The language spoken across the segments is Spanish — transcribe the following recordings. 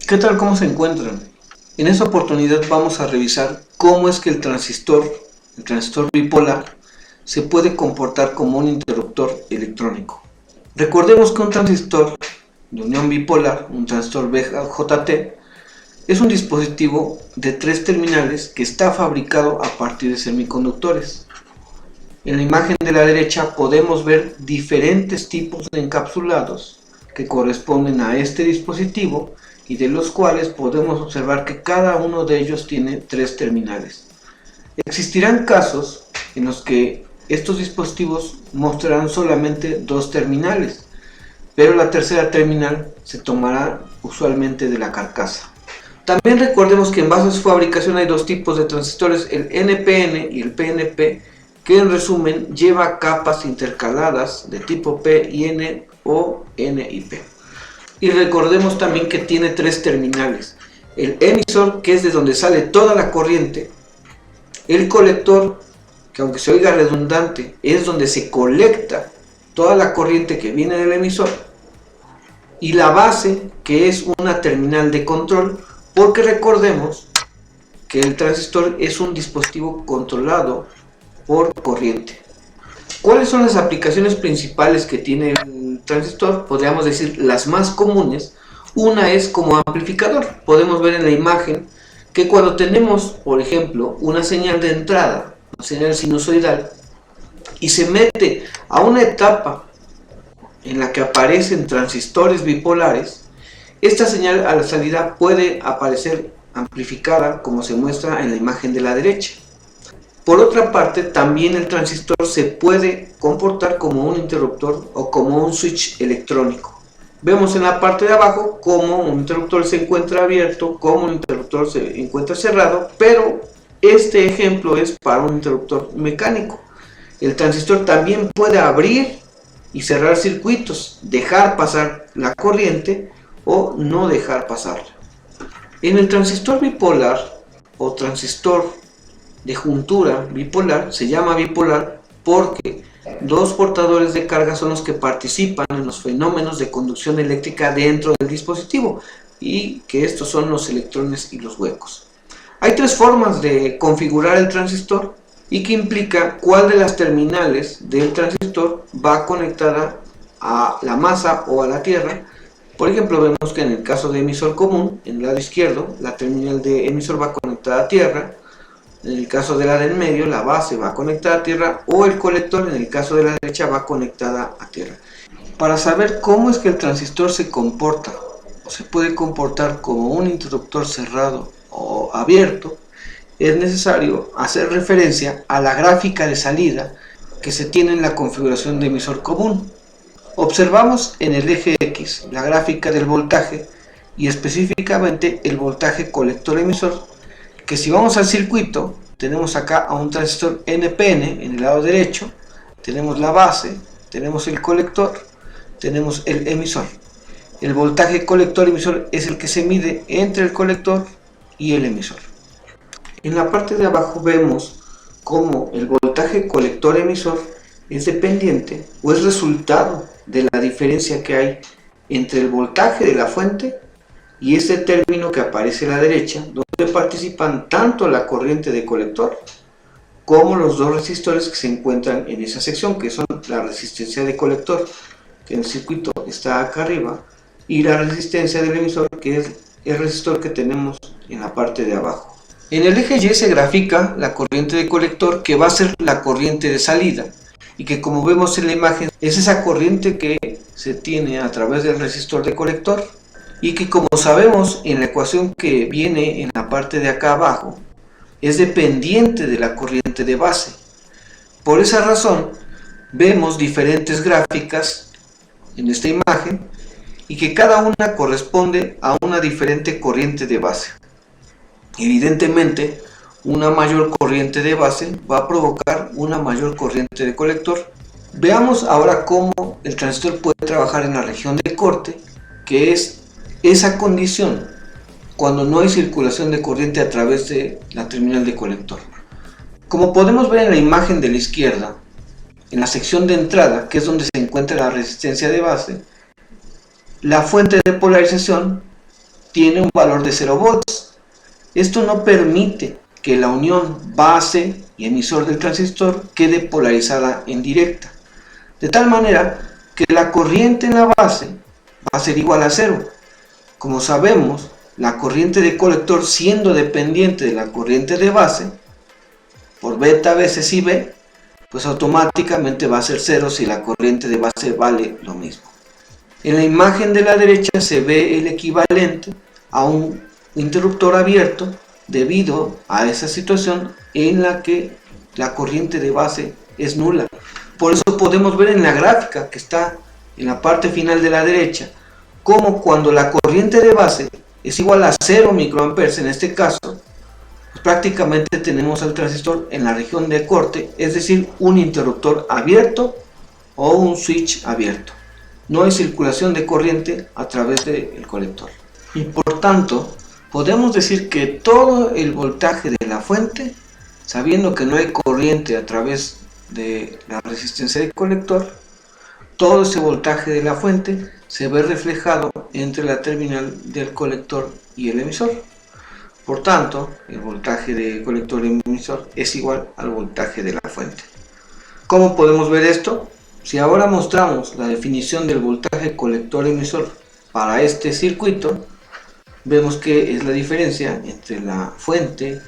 ¿Qué tal? ¿Cómo se encuentran? En esta oportunidad vamos a revisar cómo es que el transistor bipolar, se puede comportar como un interruptor electrónico. Recordemos que un transistor de unión bipolar, un transistor BJT, es un dispositivo de 3 terminales que está fabricado a partir de semiconductores. En la imagen de la derecha podemos ver diferentes tipos de encapsulados que corresponden a este dispositivo y de los cuales podemos observar que cada uno de ellos tiene 3 terminales. Existirán casos en los que estos dispositivos mostrarán solamente 2 terminales, pero la tercera terminal se tomará usualmente de la carcasa. También recordemos que en base a su fabricación hay 2 tipos de transistores, el NPN y el PNP, que en resumen lleva capas intercaladas de tipo P y N o N y P. Y recordemos también que tiene 3 terminales: el emisor, que es de donde sale toda la corriente; el colector, que aunque se oiga redundante, es donde se colecta toda la corriente que viene del emisor; y la base, que es una terminal de control, porque recordemos que el transistor es un dispositivo controlado por corriente. ¿Cuáles son las aplicaciones principales que tiene el transistor? Podríamos decir las más comunes. Una es como amplificador. Podemos ver en la imagen que cuando tenemos, por ejemplo, una señal de entrada, una señal sinusoidal, y se mete a una etapa en la que aparecen transistores bipolares, esta señal a la salida puede aparecer amplificada, como se muestra en la imagen de la derecha. Por otra parte, también el transistor se puede comportar como un interruptor o como un switch electrónico. Vemos en la parte de abajo cómo un interruptor se encuentra abierto, cómo un interruptor se encuentra cerrado, pero este ejemplo es para un interruptor mecánico. El transistor también puede abrir y cerrar circuitos, dejar pasar la corriente o no dejar pasarla. En el transistor bipolar o transistor de juntura bipolar, se llama bipolar porque 2 portadores de carga son los que participan en los fenómenos de conducción eléctrica dentro del dispositivo, y que estos son los electrones y los huecos. Hay 3 formas de configurar el transistor, y que implica cuál de las terminales del transistor va conectada a la masa o a la tierra. Por ejemplo, vemos que en el caso de emisor común, en el lado izquierdo, la terminal de emisor va conectada a tierra; en el caso de la del medio, la base va conectada a tierra, o el colector, en el caso de la derecha, va conectada a tierra. Para saber cómo es que el transistor se comporta o se puede comportar como un interruptor cerrado o abierto, es necesario hacer referencia a la gráfica de salida que se tiene en la configuración de emisor común. Observamos en el eje X la gráfica del voltaje, y específicamente el voltaje colector-emisor, que si vamos al circuito, tenemos acá a un transistor NPN en el lado derecho, tenemos la base, tenemos el colector, tenemos el emisor. El voltaje colector-emisor es el que se mide entre el colector y el emisor. En la parte de abajo vemos cómo el voltaje colector-emisor es dependiente o es resultado de la diferencia que hay entre el voltaje de la fuente y este término que aparece a la derecha, donde participan tanto la corriente de colector como los 2 resistores que se encuentran en esa sección, que son la resistencia de colector, que en el circuito está acá arriba, y la resistencia del emisor, que es el resistor que tenemos en la parte de abajo. En el eje Y se grafica la corriente de colector, que va a ser la corriente de salida, y que, como vemos en la imagen, es esa corriente que se tiene a través del resistor de colector, y que, como sabemos en la ecuación que viene en la parte de acá abajo, es dependiente de la corriente de base. Por esa razón vemos diferentes gráficas en esta imagen, y que cada una corresponde a una diferente corriente de base. Evidentemente, una mayor corriente de base va a provocar una mayor corriente de colector. Veamos ahora cómo el transistor puede trabajar en la región de corte, que es esa condición cuando no hay circulación de corriente a través de la terminal de colector. Como podemos ver en la imagen de la izquierda, en la sección de entrada, que es donde se encuentra la resistencia de base, la fuente de polarización tiene un valor de 0 volts. Esto no permite que la unión base y emisor del transistor quede polarizada en directa, de tal manera que la corriente en la base va a ser igual a 0. Como sabemos, la corriente de colector, siendo dependiente de la corriente de base, por beta veces IB, pues automáticamente va a ser 0 si la corriente de base vale lo mismo. En la imagen de la derecha se ve el equivalente a un interruptor abierto debido a esa situación en la que la corriente de base es nula. Por eso podemos ver en la gráfica que está en la parte final de la derecha, como cuando la corriente de base es igual a 0 microamperes en este caso, pues prácticamente tenemos al transistor en la región de corte, es decir, un interruptor abierto o un switch abierto. No hay circulación de corriente a través del colector. Y por tanto, podemos decir que todo el voltaje de la fuente, sabiendo que no hay corriente a través de la resistencia del colector, todo ese voltaje de la fuente se ve reflejado entre la terminal del colector y el emisor. Por tanto, el voltaje de colector y emisor es igual al voltaje de la fuente. ¿Cómo podemos ver esto? Si ahora mostramos la definición del voltaje colector-emisor para este circuito, vemos que es la diferencia entre la fuente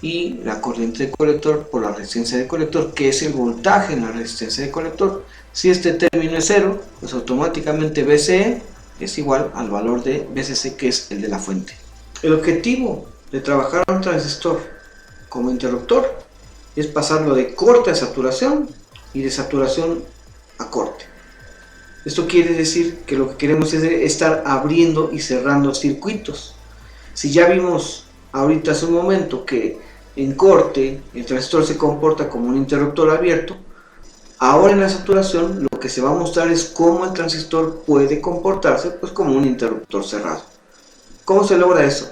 y la corriente de colector por la resistencia de colector, que es el voltaje en la resistencia de colector. Si este término es 0, pues automáticamente VCE es igual al valor de VCC, que es el de la fuente. El objetivo de trabajar un transistor como interruptor es pasarlo de corte a saturación y de saturación a corte. Esto quiere decir que lo que queremos es estar abriendo y cerrando circuitos. Si ya vimos ahorita hace un momento que en corte el transistor se comporta como un interruptor abierto, ahora en la saturación lo que se va a mostrar es cómo el transistor puede comportarse pues como un interruptor cerrado. ¿Cómo se logra eso?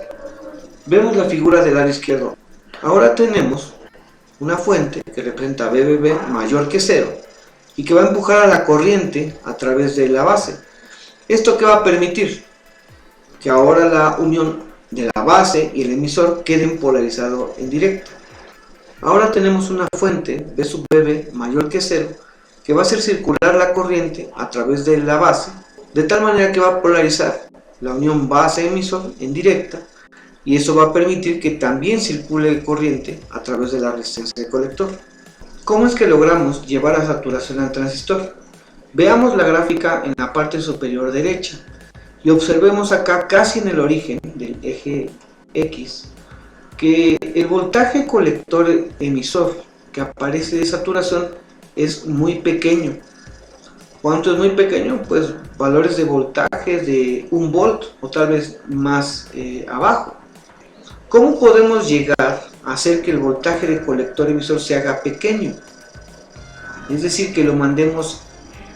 Vemos la figura del lado izquierdo. Ahora tenemos una fuente que representa BBB mayor que 0 y que va a empujar a la corriente a través de la base. ¿Esto qué va a permitir? Que ahora la unión de la base y el emisor queden polarizados en directo. Ahora tenemos una fuente B sub BB mayor que 0 que va a hacer circular la corriente a través de la base, de tal manera que va a polarizar la unión base-emisor en directa, y eso va a permitir que también circule corriente a través de la resistencia del colector. ¿Cómo es que logramos llevar a saturación al transistor? Veamos la gráfica en la parte superior derecha y observemos acá, casi en el origen del eje X, que el voltaje colector emisor que aparece de saturación es muy pequeño. ¿Cuánto es muy pequeño? Pues valores de voltaje de 1 volt o tal vez más abajo. ¿Cómo podemos llegar a hacer que el voltaje de colector emisor se haga pequeño? Es decir, que lo mandemos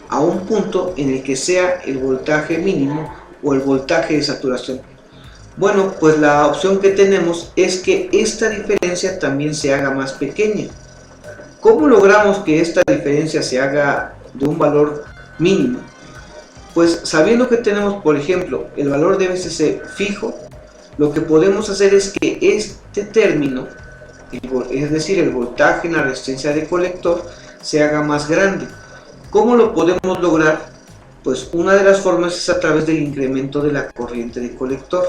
a un punto en el que sea el voltaje mínimo o el voltaje de saturación. Bueno, pues la opción que tenemos es que esta diferencia también se haga más pequeña. ¿Cómo logramos que esta diferencia se haga de un valor mínimo? Pues sabiendo que tenemos, por ejemplo, el valor de VCC fijo, lo que podemos hacer es que este término, es decir, el voltaje en la resistencia de colector, se haga más grande. ¿Cómo lo podemos lograr? Pues una de las formas es a través del incremento de la corriente de colector.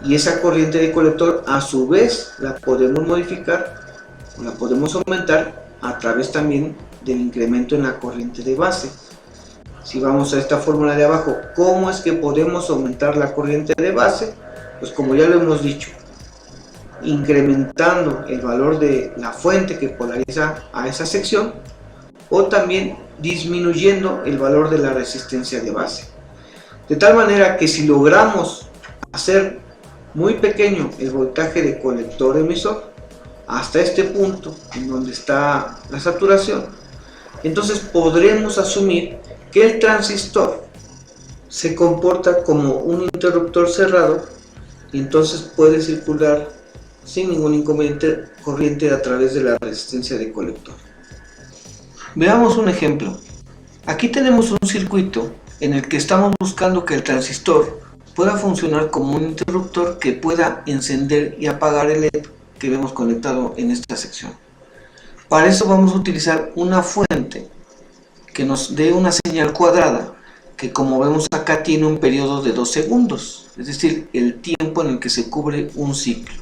Y esa corriente de colector a su vez la podemos modificar o la podemos aumentar a través también del incremento en la corriente de base. Si vamos a esta fórmula de abajo, ¿cómo es que podemos aumentar la corriente de base? Pues como ya lo hemos dicho, incrementando el valor de la fuente que polariza a esa sección, o también disminuyendo el valor de la resistencia de base. De tal manera que si logramos hacer muy pequeño el voltaje de colector emisor hasta este punto en donde está la saturación, entonces podremos asumir que el transistor se comporta como un interruptor cerrado y entonces puede circular sin ningún inconveniente corriente a través de la resistencia de colector. Veamos un ejemplo. Aquí tenemos un circuito en el que estamos buscando que el transistor pueda funcionar como un interruptor que pueda encender y apagar el LED que vemos conectado en esta sección. Para eso vamos a utilizar una fuente que nos dé una señal cuadrada que, como vemos acá, tiene un periodo de 2 segundos, es decir, el tiempo en el que se cubre un ciclo.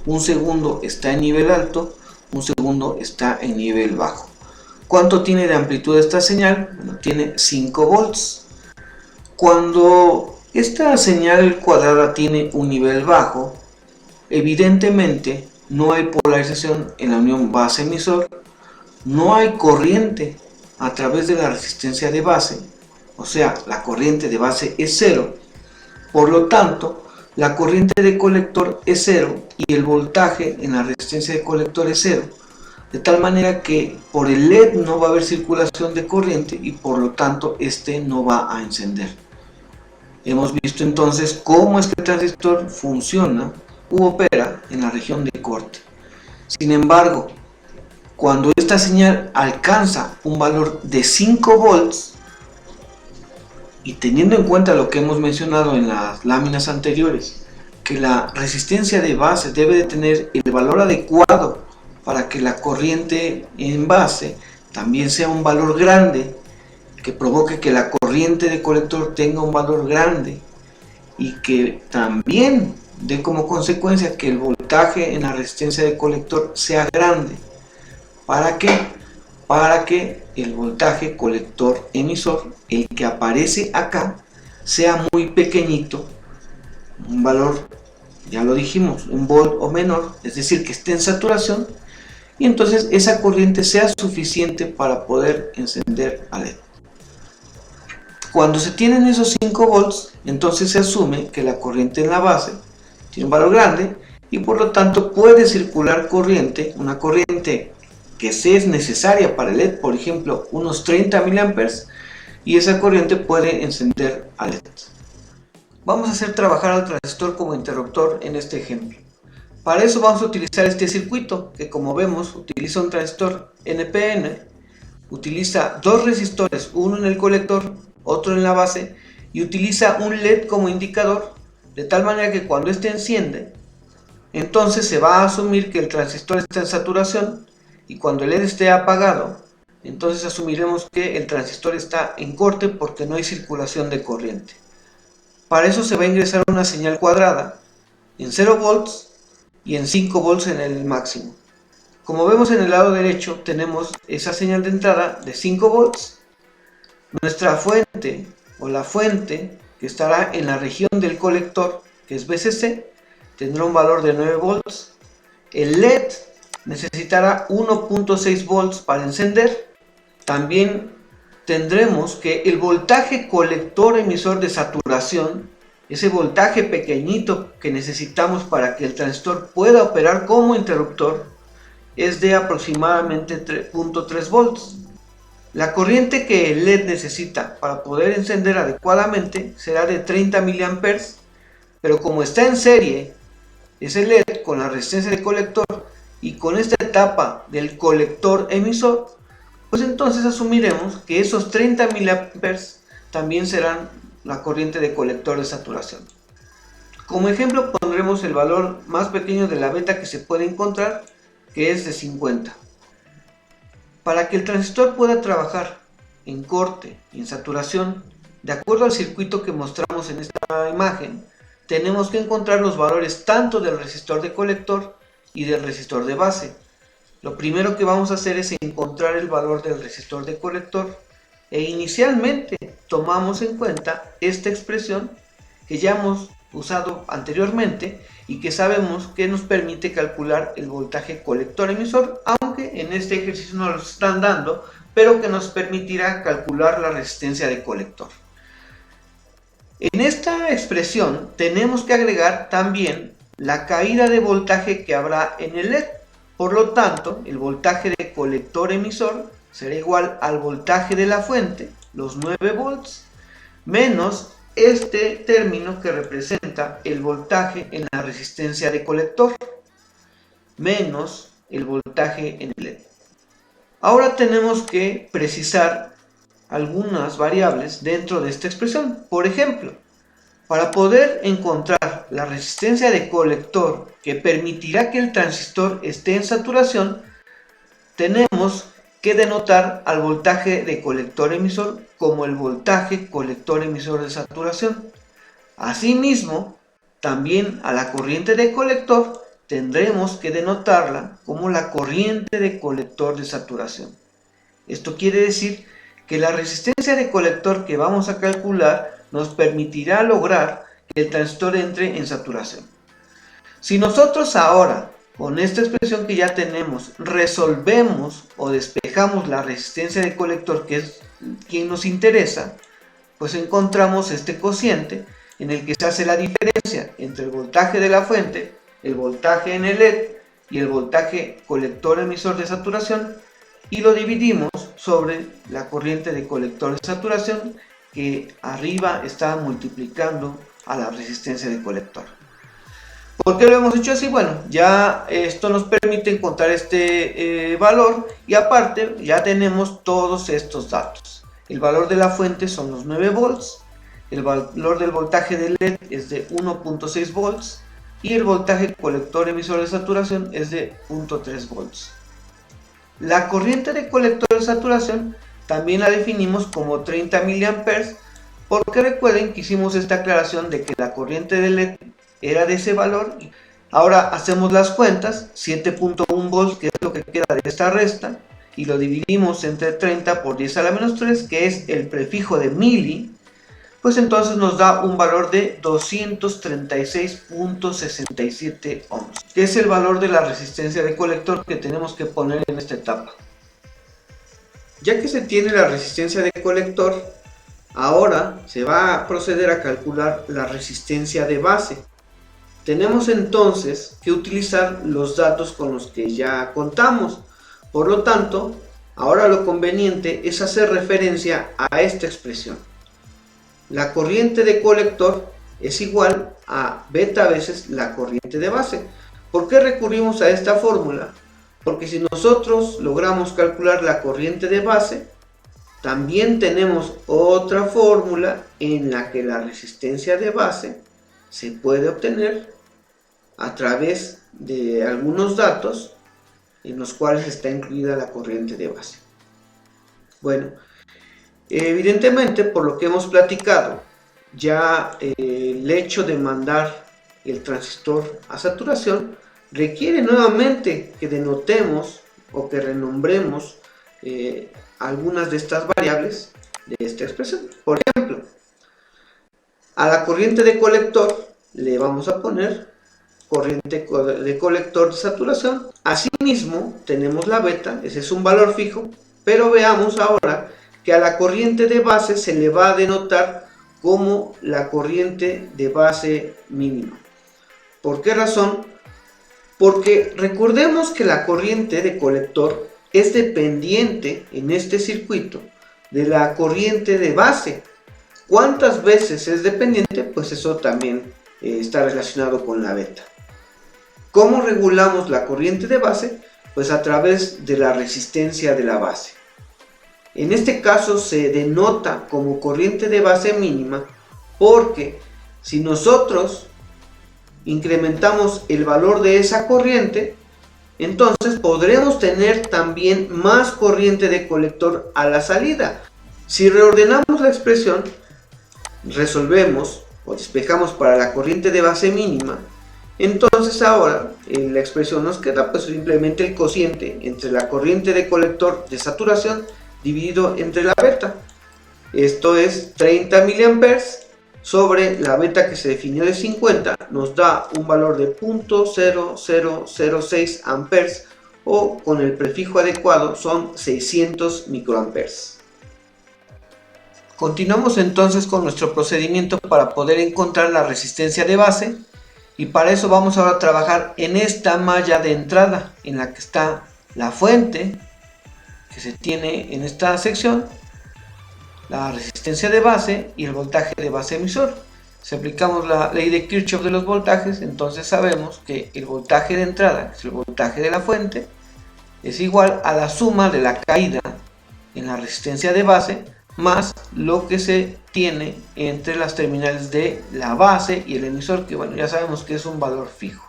Un segundo está en nivel alto, un segundo está en nivel bajo. ¿Cuánto tiene de amplitud esta señal? Bueno, tiene 5 volts. Cuando esta señal cuadrada tiene un nivel bajo, evidentemente no hay polarización en la unión base-emisor, no hay corriente a través de la resistencia de base, o sea, la corriente de base es 0, por lo tanto, la corriente de colector es 0 y el voltaje en la resistencia de colector es 0, de tal manera que por el LED no va a haber circulación de corriente y por lo tanto este no va a encender. Hemos visto entonces cómo es que el transistor funciona u opera en la región de corte. Sin embargo, cuando esta señal alcanza un valor de 5 volts, y teniendo en cuenta lo que hemos mencionado en las láminas anteriores, que la resistencia de base debe de tener el valor adecuado para que la corriente en base también sea un valor grande, que provoque que la corriente de colector tenga un valor grande y que también dé como consecuencia que el voltaje en la resistencia de colector sea grande. ¿Para qué? Para que el voltaje colector emisor, el que aparece acá, sea muy pequeñito, un valor, ya lo dijimos, un volt o menor, es decir, que esté en saturación, y entonces esa corriente sea suficiente para poder encender al LED. Cuando se tienen esos 5 volts, entonces se asume que la corriente en la base tiene un valor grande y por lo tanto puede circular corriente, una corriente que se es necesaria para el LED, por ejemplo, unos 30 mA, y esa corriente puede encender al LED. Vamos a hacer trabajar al transistor como interruptor en este ejemplo. Para eso vamos a utilizar este circuito, que como vemos utiliza un transistor NPN, utiliza dos resistores, uno en el colector, otro en la base, y utiliza un LED como indicador, de tal manera que cuando este enciende, entonces se va a asumir que el transistor está en saturación, y cuando el LED esté apagado, entonces asumiremos que el transistor está en corte porque no hay circulación de corriente. Para eso se va a ingresar una señal cuadrada en 0 volts y en 5 volts en el máximo. Como vemos en el lado derecho tenemos esa señal de entrada de 5 volts. Nuestra fuente o la fuente que estará en la región del colector, que es VCC, tendrá un valor de 9 volts. El LED necesitará 1.6 volts para encender. También tendremos que el voltaje colector emisor de saturación, ese voltaje pequeñito que necesitamos para que el transistor pueda operar como interruptor, es de aproximadamente 3.3 volts. La corriente que el LED necesita para poder encender adecuadamente será de 30 mA, pero como está en serie ese LED con la resistencia de colector y con esta etapa del colector emisor, pues entonces asumiremos que esos 30 mA también serán la corriente de colector de saturación. Como ejemplo pondremos el valor más pequeño de la beta que se puede encontrar, que es de 50. Para que el transistor pueda trabajar en corte y en saturación, de acuerdo al circuito que mostramos en esta imagen, tenemos que encontrar los valores tanto del resistor de colector y del resistor de base. Lo primero que vamos a hacer es encontrar el valor del resistor de colector e inicialmente tomamos en cuenta esta expresión que ya hemos usado anteriormente y que sabemos que nos permite calcular el voltaje colector emisor, aunque en este ejercicio no lo están dando, pero que nos permitirá calcular la resistencia de colector. En esta expresión tenemos que agregar también la caída de voltaje que habrá en el LED. Por lo tanto, el voltaje de colector emisor será igual al voltaje de la fuente, los 9 volts, menos este término que representa el voltaje en la resistencia de colector, menos el voltaje en el LED. Ahora tenemos que precisar algunas variables dentro de esta expresión. Por ejemplo, Para poder encontrar la resistencia de colector que permitirá que el transistor esté en saturación, tenemos que denotar al voltaje de colector emisor como el voltaje colector emisor de saturación. Asimismo, también a la corriente de colector tendremos que denotarla como la corriente de colector de saturación. Esto quiere decir que la resistencia de colector que vamos a calcular nos permitirá lograr que el transistor entre en saturación. Si nosotros ahora, con esta expresión que ya tenemos, resolvemos o despejamos la resistencia de colector, que es quien nos interesa, pues encontramos este cociente en el que se hace la diferencia entre el voltaje de la fuente, el voltaje en el LED y el voltaje colector emisor de saturación, y lo dividimos sobre la corriente de colector de saturación, que arriba está multiplicando a la resistencia de colector. ¿Por qué lo hemos hecho así? Bueno, ya esto nos permite encontrar este valor, y aparte ya tenemos todos estos datos. El valor de la fuente son los 9 volts, el valor del voltaje del LED es de 1.6 volts y el voltaje colector emisor de saturación es de 0.3 volts. La corriente de colector de saturación también la definimos como 30 mA, porque recuerden que hicimos esta aclaración de que la corriente del LED era de ese valor. Ahora hacemos las cuentas, 7.1 volts, que es lo que queda de esta resta, y lo dividimos entre 30 por 10 a la menos 3, que es el prefijo de mili, pues entonces nos da un valor de 236.67 ohms, que es el valor de la resistencia de colector que tenemos que poner en esta etapa. Ya que se tiene la resistencia de colector, ahora se va a proceder a calcular la resistencia de base. Tenemos entonces que utilizar los datos con los que ya contamos. Por lo tanto, ahora lo conveniente es hacer referencia a esta expresión. La corriente de colector es igual a beta veces la corriente de base. ¿Por qué recurrimos a esta fórmula? Porque si nosotros logramos calcular la corriente de base, también tenemos otra fórmula en la que la resistencia de base se puede obtener a través de algunos datos en los cuales está incluida la corriente de base. Bueno, evidentemente, por lo que hemos platicado, ya el hecho de mandar el transistor a saturación requiere nuevamente que denotemos o que renombremos algunas de estas variables de esta expresión. Por ejemplo, a la corriente de colector le vamos a poner corriente de colector de saturación. Asimismo, tenemos la beta, ese es un valor fijo, pero veamos ahora que a la corriente de base se le va a denotar como la corriente de base mínima. ¿Por qué razón? Porque recordemos que la corriente de colector es dependiente en este circuito de la corriente de base. ¿Cuántas veces es dependiente? Pues eso también está relacionado con la beta. ¿Cómo regulamos la corriente de base? Pues a través de la resistencia de la base. En este caso se denota como corriente de base mínima porque si nosotros incrementamos el valor de esa corriente, entonces podremos tener también más corriente de colector a la salida. Si reordenamos la expresión, resolvemos o despejamos para la corriente de base mínima, entonces ahora en la expresión nos queda pues simplemente el cociente entre la corriente de colector de saturación dividido entre la beta. Esto es 30 mA sobre la beta que se definió de 50, nos da un valor de 0.0006 amperes, o con el prefijo adecuado son 600 microamperes. Continuamos entonces con nuestro procedimiento para poder encontrar la resistencia de base, y para eso vamos ahora a trabajar en esta malla de entrada en la que está la fuente que se tiene en esta sección, la resistencia de base y el voltaje de base emisor. Si aplicamos la ley de Kirchhoff de los voltajes, entonces sabemos que el voltaje de entrada, que es el voltaje de la fuente, es igual a la suma de la caída en la resistencia de base más lo que se tiene entre las terminales de la base y el emisor, que bueno, ya sabemos que es un valor fijo.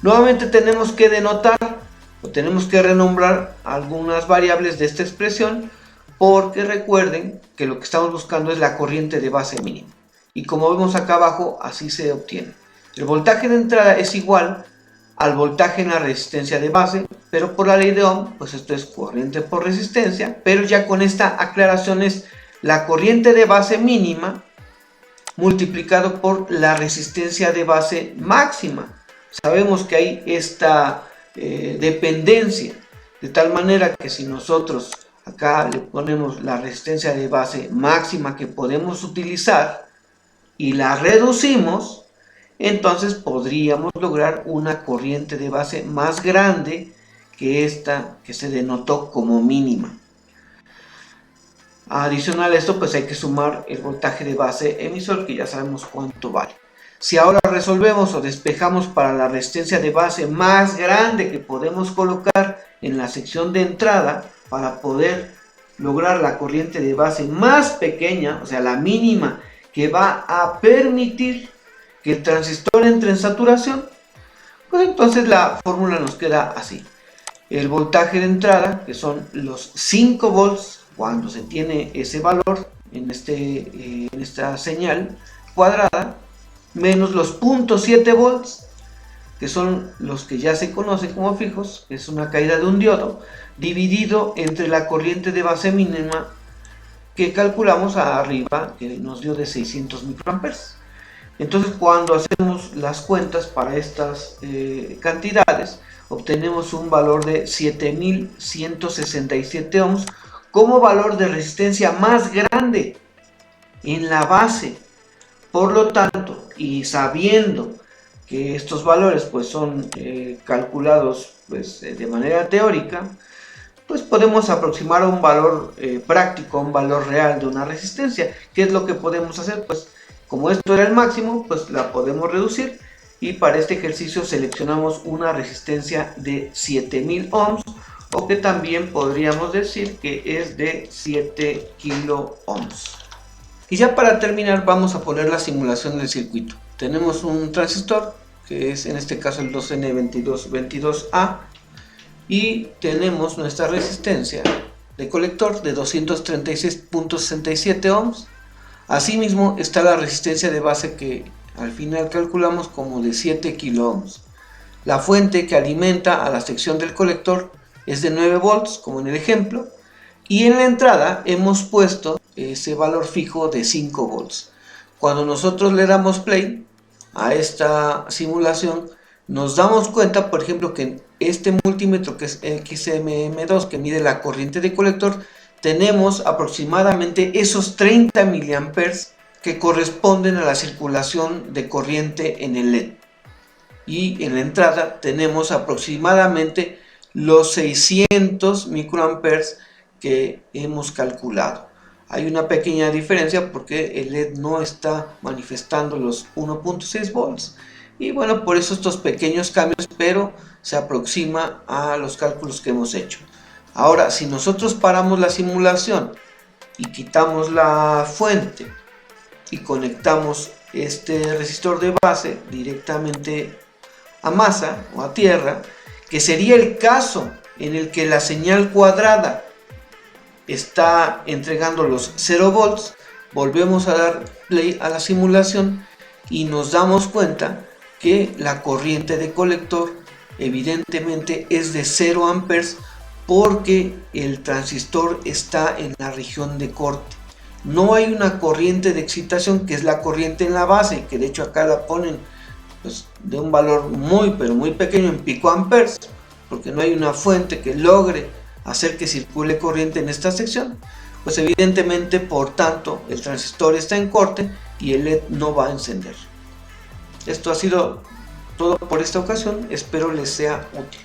Nuevamente tenemos que denotar o tenemos que renombrar algunas variables de esta expresión, porque recuerden que lo que estamos buscando es la corriente de base mínima, y como vemos acá abajo, así se obtiene. El voltaje de entrada es igual al voltaje en la resistencia de base, pero por la ley de Ohm, pues esto es corriente por resistencia, pero ya con esta aclaración es la corriente de base mínima multiplicado por la resistencia de base máxima. Sabemos que hay esta dependencia, de tal manera que si nosotros acá le ponemos la resistencia de base máxima que podemos utilizar y la reducimos, entonces podríamos lograr una corriente de base más grande que esta que se denotó como mínima. Adicional a esto, pues hay que sumar el voltaje de base emisor, que ya sabemos cuánto vale. Si ahora resolvemos o despejamos para la resistencia de base más grande que podemos colocar en la sección de entrada para poder lograr la corriente de base más pequeña, o sea la mínima, que va a permitir que el transistor entre en saturación, pues entonces la fórmula nos queda así. El voltaje de entrada, que son los 5 volts, cuando se tiene ese valor en esta señal cuadrada, menos los 0.7 volts, que son los que ya se conocen como fijos, que es una caída de un diodo, dividido entre la corriente de base mínima que calculamos arriba, que nos dio de 600 microamperes. Entonces, cuando hacemos las cuentas para estas cantidades, obtenemos un valor de 7167 ohms como valor de resistencia más grande en la base. Por lo tanto, y sabiendo que estos valores pues son calculados pues, de manera teórica, pues podemos aproximar a un valor práctico, a un valor real de una resistencia. ¿Qué es lo que podemos hacer? Pues como esto era el máximo, pues la podemos reducir, y para este ejercicio seleccionamos una resistencia de 7000 ohms, o que también podríamos decir que es de 7 kilo ohms. Y ya para terminar vamos a poner la simulación del circuito. Tenemos un transistor que es en este caso el 2N2222A, y tenemos nuestra resistencia de colector de 236.67 ohms. Asimismo está la resistencia de base, que al final calculamos como de 7 kilo ohms. La fuente que alimenta a la sección del colector es de 9 volts, como en el ejemplo, y en la entrada hemos puesto ese valor fijo de 5 volts. Cuando nosotros le damos play a esta simulación, nos damos cuenta, por ejemplo, que en este multímetro, que es XMM2, que mide la corriente de colector, tenemos aproximadamente esos 30 miliamperes que corresponden a la circulación de corriente en el LED. Y en la entrada tenemos aproximadamente los 600 microamperes que hemos calculado. Hay una pequeña diferencia porque el LED no está manifestando los 1.6 volts. Y bueno, por eso estos pequeños cambios, pero se aproxima a los cálculos que hemos hecho. Ahora, si nosotros paramos la simulación y quitamos la fuente y conectamos este resistor de base directamente a masa o a tierra, que sería el caso en el que la señal cuadrada está entregando los 0 volts, volvemos a dar play a la simulación y nos damos cuenta que la corriente de colector evidentemente es de 0 amperes, porque el transistor está en la región de corte. No hay una corriente de excitación, que es la corriente en la base, que de hecho acá la ponen pues, de un valor muy pero muy pequeño en picoamperes, porque no hay una fuente que logre hacer que circule corriente en esta sección. Pues evidentemente, por tanto, el transistor está en corte y el LED no va a encender. Esto ha sido todo por esta ocasión, espero les sea útil.